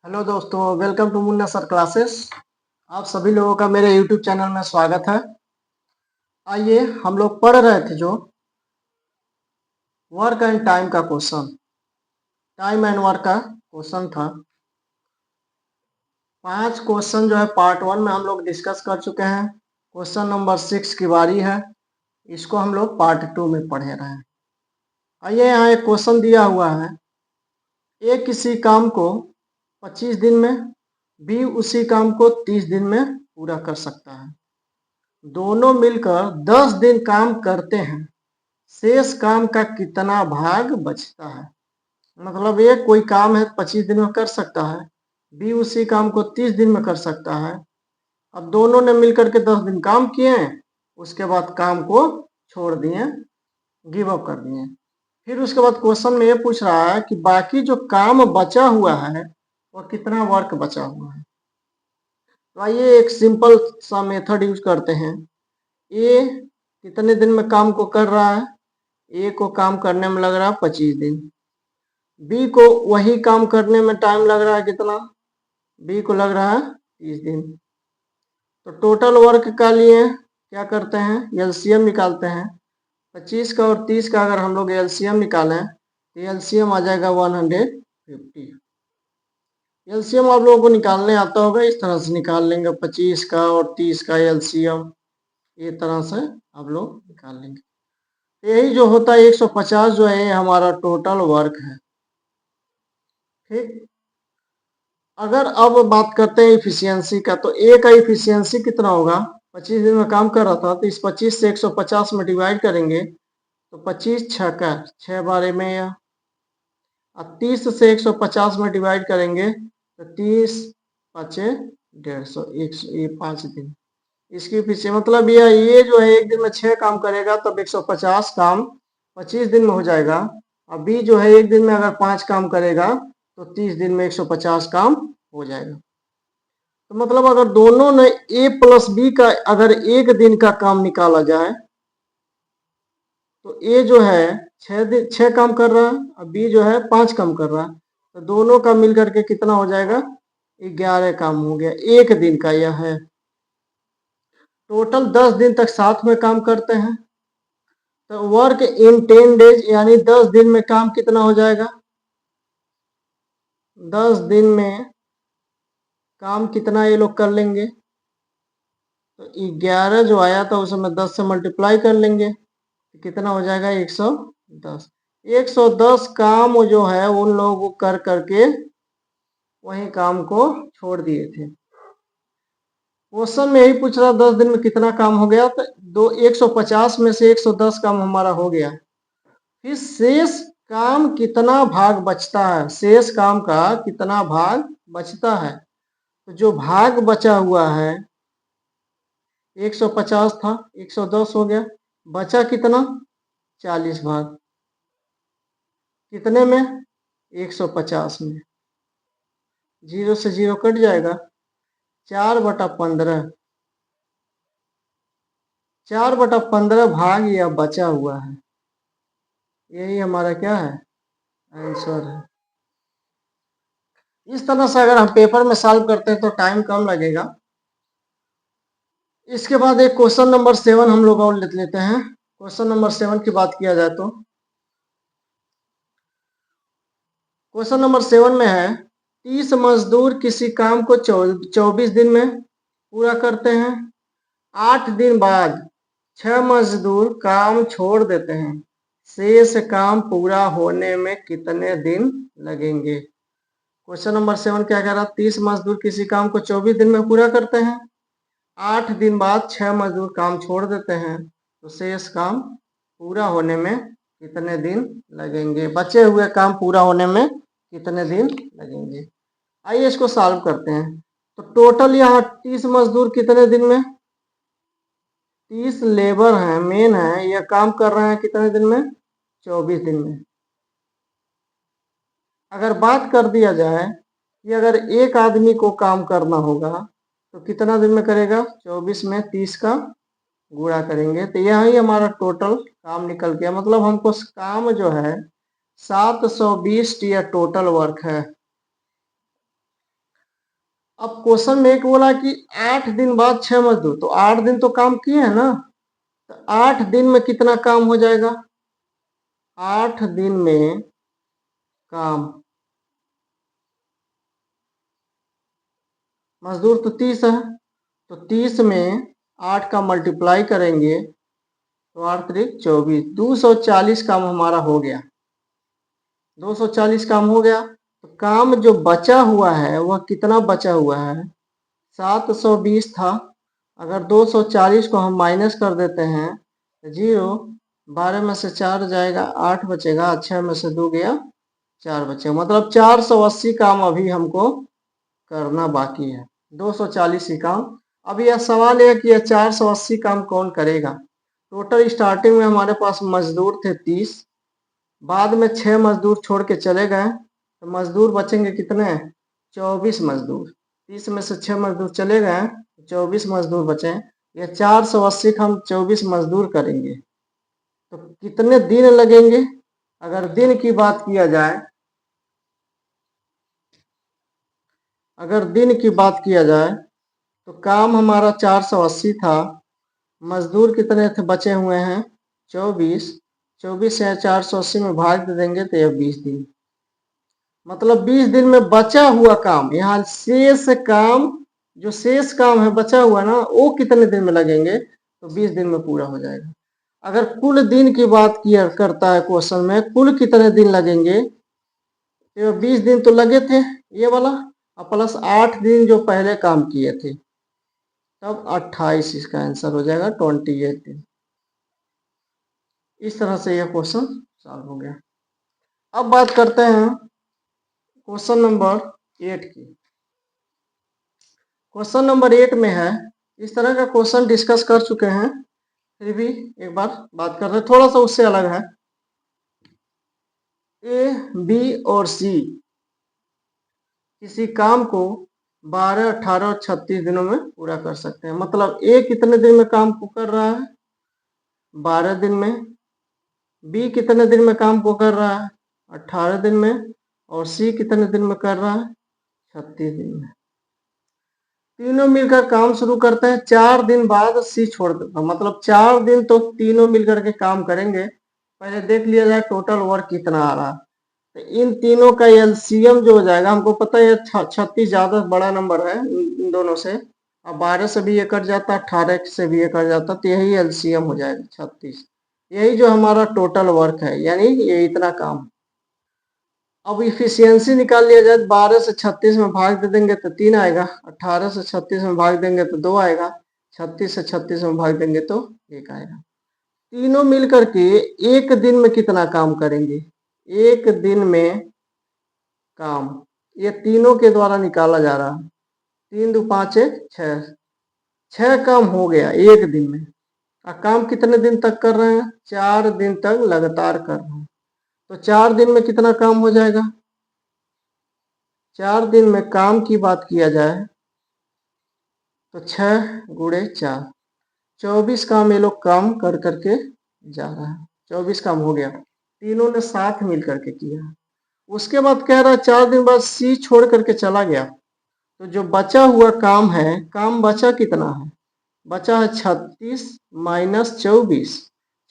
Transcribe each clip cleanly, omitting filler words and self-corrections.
Hello दोस्तों, welcome to Munna sir classes. आप सभी लोगों का मेरे यूट्यूब चैनल में स्वागत है। आइए हम लोग पढ़ रहे थे जो वर्क एंड टाइम का क्वेश्चन, टाइम एंड वर्क का क्वेश्चन था। 5 क्वेश्चन जो है पार्ट 1 में हम लोग डिस्कस कर चुके हैं। क्वेश्चन नंबर 6 की बारी है, इसको हम लोग पार्ट 2 में पढ़े रहे हैं। आइए यहाँ एक क्वेश्चन दिया हुआ है, ए किसी काम को 25 दिन में, बी उसी काम को 30 दिन में पूरा कर सकता है। दोनों मिलकर 10 दिन काम करते हैं, शेष काम का कितना भाग बचता है। मतलब ये कोई काम है 25 दिन में कर सकता है, बी उसी काम को 30 दिन में कर सकता है। अब दोनों ने मिलकर के 10 दिन काम किए, उसके बाद काम को छोड़ दिए, गिव अप कर दिए। फिर उसके बाद क्वेश्चन में ये पूछ रहा है कि बाकी जो काम बचा हुआ है वो कितना वर्क बचा हुआ है। तो आइए एक सिंपल सा मेथड यूज करते हैं। ए कितने दिन में काम को कर रहा है, ए को काम करने में लग रहा है 25 दिन, बी को वही काम करने में टाइम लग रहा है कितना, बी को लग रहा है 30 दिन। तो टोटल वर्क का लिए क्या करते हैं, एलसीएम निकालते हैं। 25 का और 30 का अगर हम लोग एलसीएम निकालें तो एलसीएम आ जाएगा 150। एलसीएम आप लोगों को निकालने आता होगा, इस तरह से निकाल लेंगे 25 का और 30 का एलसीएम, ये तरह से आप लोग निकाल लेंगे। यही जो होता है 150 जो है हमारा टोटल वर्क है। ठीक, अगर अब बात करते हैं इफिशियंसी का, तो ए का इफिशियंसी कितना होगा। 25 दिन में काम कर रहा था तो इस 25 से 150 में डिवाइड करेंगे तो 25 छः का 6 बारे में, या 30 से 150 में डिवाइड करेंगे तो 30 पचे 150, 5 दिन। इसकी पीछे मतलब ये जो है एक दिन में 6 काम करेगा तब 150 काम 25 दिन में हो जाएगा। अब बी जो है एक दिन में अगर 5 काम करेगा तो 30 दिन में 150 काम हो जाएगा। तो मतलब अगर दोनों ने ए प्लस बी का अगर एक दिन का काम निकाला जाए तो ए जो है 6 काम कर रहा है और बी जो है 5 काम कर रहा है, तो दोनों का मिलकर के कितना हो जाएगा, 11 काम हो गया एक दिन का। यह है टोटल 10 दिन तक साथ में काम करते हैं, तो वर्क इन 10 डेज यानी 10 दिन में काम कितना हो जाएगा, 10 दिन में काम कितना ये लोग कर लेंगे। तो 11 जो आया था उसमें 10 से मल्टीप्लाई कर लेंगे तो कितना हो जाएगा 110। 110 काम जो है उन लोगों को कर करके वही काम को छोड़ दिए थे। क्वेश्चन में यही पूछ रहा 10 दिन में कितना काम हो गया, तो 150 में से 110 काम हमारा हो गया। फिर शेष काम कितना भाग बचता है, शेष काम का कितना भाग बचता है। तो जो भाग बचा हुआ है 150 था, 110 हो गया, बचा कितना 40 भाग, कितने में 150 में, 0 से 0 कट जाएगा, 4/15, 4/15 भाग यह बचा हुआ है। यही हमारा क्या है, आंसर है। इस तरह से अगर हम पेपर में सॉल्व करते हैं तो टाइम कम लगेगा। इसके बाद एक क्वेश्चन नंबर 7 हम लोग और लेते हैं। क्वेश्चन नंबर 7 की बात किया जाए तो क्वेश्चन नंबर 7 में है 30 मजदूर किसी काम को 24 दिन में पूरा करते हैं। 8 दिन बाद 6 मजदूर काम छोड़ देते हैं, शेष काम पूरा होने में कितने दिन लगेंगे। क्वेश्चन नंबर 7 क्या कह रहा, 30 मजदूर किसी काम को 24 दिन में पूरा करते हैं, 8 दिन बाद 6 मजदूर काम छोड़ देते हैं, तो शेष काम पूरा होने में कितने दिन लगेंगे, बचे हुए काम पूरा होने में कितने दिन लगेंगे। आइए इसको सॉल्व करते हैं। तो टोटल यहाँ 30 मजदूर कितने दिन में, 30 लेबर हैं मेन है, यह काम कर रहे हैं कितने दिन में, 24 दिन में। अगर बात कर दिया जाए कि अगर एक आदमी को काम करना होगा तो कितना दिन में करेगा, 24 में 30 का गुणा करेंगे तो यही हमारा टोटल काम निकल गया। मतलब हमको काम जो है 720 यह टोटल वर्क है। अब क्वेश्चन में एक बोला कि 8 दिन बाद 6 मजदूर, तो 8 दिन तो काम किए हैं ना, तो 8 दिन में कितना काम हो जाएगा? 8 दिन में काम, मजदूर तो 30 है, तो 30 में 8 का मल्टीप्लाई करेंगे तो 8 त्रिक 24, 240 काम हमारा हो गया। 240 काम हो गया, तो काम जो बचा हुआ है वह कितना बचा हुआ है? 720 था। अगर 240 को हम माइनस कर देते हैं तो 0, 12 में से 4 जाएगा, 8 बचेगा, 6 में से 2 गया, 4 बचेगा, मतलब 480 काम अभी हमको करना बाकी है। 240 ही काम। अब यह सवाल है कि यह 480 काम कौन करेगा? टोटल स्टार्टिंग में हमारे पास मजदूर थे 30, बाद में 6 मजदूर छोड़ के चले गए, तो मजदूर बचेंगे कितने? 24 मजदूर। 30 में से 6 मजदूर चले गए, 24 मजदूर बचे। ये 480 का हम 24 मजदूर करेंगे, तो कितने दिन लगेंगे? अगर दिन की बात किया जाए, अगर दिन की बात किया जाए तो काम हमारा 480 था, मजदूर कितने थे बचे हुए हैं? 24। 24 से 480 में भाग दे देंगे तो यह 20 दिन, मतलब 20 दिन में बचा हुआ काम, यहाँ शेष काम, जो शेष काम है बचा हुआ ना, वो कितने दिन में लगेंगे? तो 20 दिन में पूरा हो जाएगा। अगर कुल दिन की बात किया करता है क्वेश्चन में, कुल कितने दिन लगेंगे, तो 20 दिन तो लगे थे ये वाला, और प्लस 8 दिन जो पहले काम किए थे, तब 28 इसका आंसर हो जाएगा, 28 दिन। इस तरह से यह क्वेश्चन सॉल्व हो गया। अब बात करते हैं क्वेश्चन नंबर 8 की। क्वेश्चन नंबर 8 में है, इस तरह का क्वेश्चन डिस्कस कर चुके हैं, फिर भी एक बार बात कर रहे हैं, थोड़ा सा उससे अलग है। ए, बी और सी किसी काम को 12, 18 और 36 दिनों में पूरा कर सकते हैं। मतलब ए कितने दिन में काम को कर रहा है? 12 दिन में। बी कितने दिन में काम को कर रहा है? 18 दिन में। और सी कितने दिन में कर रहा है? 36 दिन में। तीनों मिलकर काम शुरू करते हैं, 4 दिन बाद सी छोड़ देता, मतलब 4 दिन तो तीनों मिलकर के काम करेंगे। पहले देख लिया जाए टोटल वर्क कितना आ रहा है, तो इन तीनों का एलसीएम जो हो जाएगा, हमको पता है 36 ज्यादा बड़ा नंबर है इन दोनों से, अब 12 से भी ये कट जाता, 18 से भी ये कट जाता, तो यही एलसीएम हो जाएगा 36। यही जो हमारा टोटल वर्क है, यानी ये इतना काम। अब इफिशियंसी निकाल लिया जाए, 12 से 36 में भाग दे देंगे तो 3 आएगा, 18 से 36 में भाग देंगे तो 2 आएगा, 36 से 36 में भाग देंगे तो 1 आएगा। तीनों मिल करके एक दिन में कितना काम करेंगे? एक दिन में काम, ये तीनों के द्वारा निकाला जा रहा है। 3 2 5 1 6, 6 काम हो गया एक दिन में। और काम कितने दिन तक कर रहे हैं? 4 दिन तक लगातार कर रहे हैं, तो 4 दिन में कितना काम हो जाएगा? 4 दिन में काम की बात किया जाए तो 6 गुणे 4, 24 काम ये लोग काम कर करके जा रहा है। 24 काम हो गया, तीनों ने साथ मिल करके किया। उसके बाद कह रहा है 4 दिन बाद सी छोड़ करके चला गया, तो जो बचा हुआ काम है, काम बचा कितना है? बचा है 36 माइनस 24।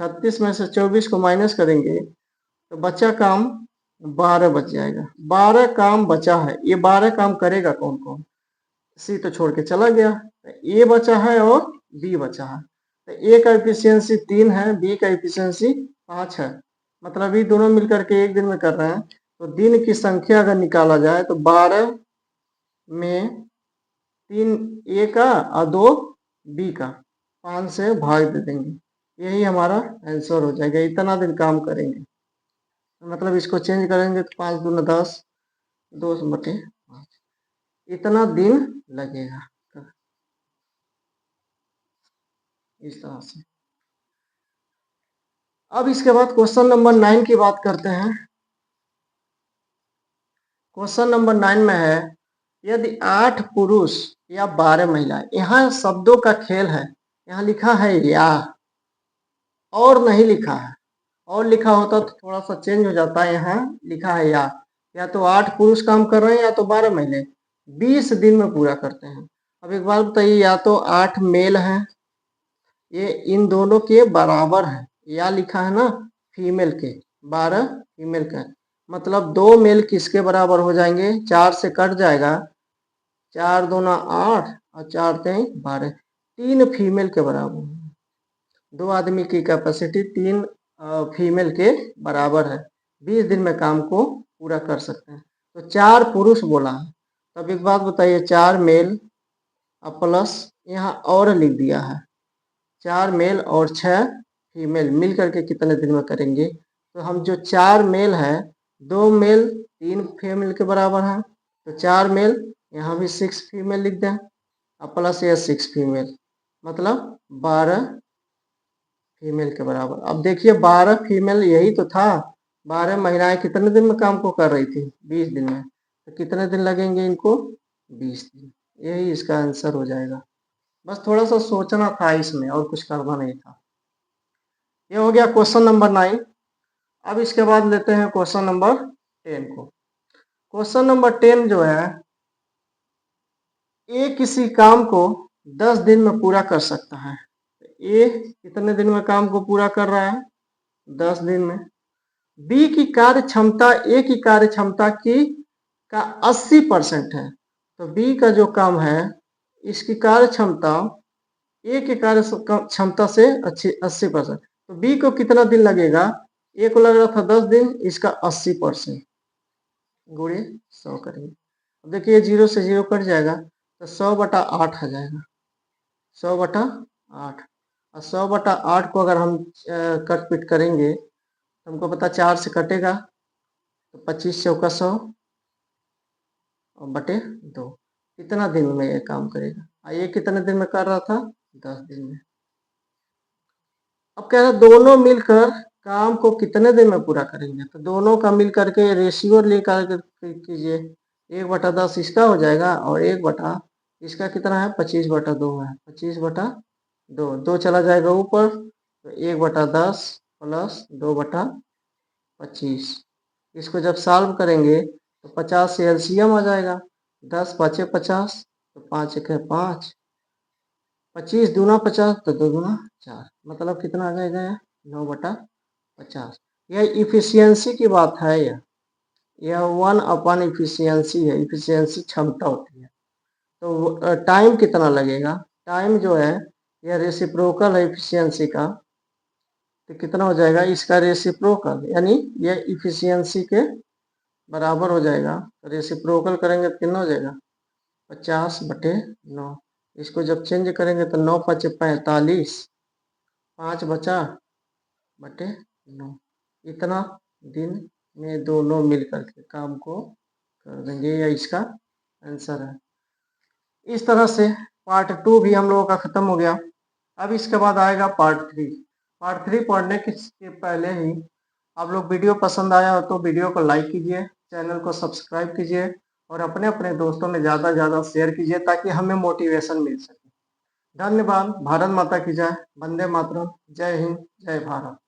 36 में से 24 को माइनस करेंगे तो बचा काम 12 बच जाएगा। 12 काम बचा है, ये 12 काम करेगा कौन कौन? सी तो छोड़ के चला गया, ए बचा है और बी बचा है। तो ए का एफिशिएंसी 3 है, बी का एफिशिएंसी 5 है, मतलब ये दोनों मिलकर के एक दिन में कर रहे हैं। तो दिन की संख्या अगर निकाला जाए तो 12 में 3 ए का और 2 बी का, 5 से भाग दे देंगे, यही हमारा आंसर हो जाएगा। इतना दिन काम करेंगे, मतलब इसको चेंज करेंगे तो 5 दूना 10, 2/5, इतना दिन लगेगा। इस तरह से। अब इसके बाद क्वेश्चन नंबर 9 की बात करते हैं। क्वेश्चन नंबर 9 में है, यदि 8 पुरुष या 12 महिलाएं, यहाँ शब्दों का खेल है, यहाँ लिखा है या, और नहीं लिखा है। और लिखा होता तो थोड़ा सा चेंज हो जाता है, यहाँ लिखा है या तो 8 पुरुष काम कर रहे हैं या तो 12 महिलाएं। 20 दिन में पूरा करते हैं। अब एक बात बताइए, या तो 8 मेल हैं, ये इन दोनों के बराबर है, या लिखा है ना फीमेल के, 12 फीमेल का, मतलब 2 मेल किसके बराबर हो जाएंगे, 4 से कट जाएगा, 4 दूना 8 और 4 तेई 12, 3 फीमेल के बराबर है। 2 आदमी की कैपेसिटी 3 फीमेल के बराबर है, 20 दिन में काम को पूरा कर सकते हैं। तो 4 पुरुष बोला है, तब एक बात बताइए, 4 मेल अब प्लस यहाँ और लिख दिया है, 4 मेल और 6 फीमेल मिल करके कितने दिन में करेंगे। तो हम जो 4 मेल है, 2 मेल 3 फीमेल के बराबर है, तो 4 मेल यहाँ भी 6 फीमेल लिख दें, अब प्लस ये 6 फीमेल, मतलब 12 फीमेल के बराबर। अब देखिए 12 फीमेल यही तो था, 12 महिलाएं कितने दिन में काम को कर रही थी, 20 दिन में, तो कितने दिन लगेंगे इनको, 20 दिन। यही इसका आंसर हो जाएगा। बस थोड़ा सा सोचना था इसमें, और कुछ करना नहीं था। ये हो गया क्वेश्चन नंबर 9। अब इसके बाद लेते हैं क्वेश्चन नंबर 10 को। क्वेश्चन नंबर 10 जो है, ए किसी काम को 10 दिन में पूरा कर सकता है। ए कितने दिन में काम को पूरा कर रहा है, 10 दिन में। बी की कार्य क्षमता ए की कार्य क्षमता की का 80% है, तो बी का जो काम है, इसकी कार्य क्षमता ए की कार्य क्षमता से 80%, तो बी को कितना दिन लगेगा, ए को लग रहा था 10 दिन, इसका 80% गुणे 100 करेंगे। अब देखिए 0 से 0 कट जाएगा, तो 100/8 आ जाएगा, 100/8। और 100/8 को अगर हम कट पिट करेंगे, तो हमको पता 4 से कटेगा, तो 25 चौका 100 और बटे 2, कितना दिन में ये काम करेगा। ये कितने दिन में कर रहा था, 10 दिन में। अब कह रहा है दोनों मिलकर काम को कितने दिन में पूरा करेंगे, तो दोनों का मिल करके रेशियो लेकर कीजिए, 1/10 इसका हो जाएगा, और 1 बटा इसका कितना है, 25/2 है, 25/2, 2 चला जाएगा ऊपर, तो 1/10 प्लस 2/25। इसको जब सॉल्व करेंगे तो 50 से एलसीएम आ जाएगा, 10 5 50, तो 5 1 5, 25 दूना 50, तो 2 दूना 4, मतलब कितना आ जाएगा, 9/50। यह इफिशियंसी की बात है, यह 1 इफिशियंसी है, इफिशियंसी क्षमता होती है। तो टाइम कितना लगेगा, टाइम जो है यह रेसिप्रोकल है इफिशियंसी का, तो कितना हो जाएगा इसका रेसिप्रोकल, यानी यह इफिशियंसी के बराबर हो जाएगा। रेसिप्रोकल करेंगे तो कितना हो जाएगा, 50/9। इसको जब चेंज करेंगे तो 9 5 45, 5 बचा बटे 9, इतना दिन में दोनों मिल करके काम को कर देंगे, या इसका आंसर है। इस तरह से पार्ट 2 भी हम लोगों का खत्म हो गया। अब इसके बाद आएगा पार्ट 3। पार्ट 3 पढ़ने के पहले ही आप लोग वीडियो पसंद आया हो तो वीडियो को लाइक कीजिए, चैनल को सब्सक्राइब कीजिए, और अपने अपने दोस्तों में ज़्यादा से ज़्यादा शेयर कीजिए, ताकि हमें मोटिवेशन मिल सके। धन्यवाद। भारत माता की जय। वंदे मातरम। जय हिंद, जय भारत।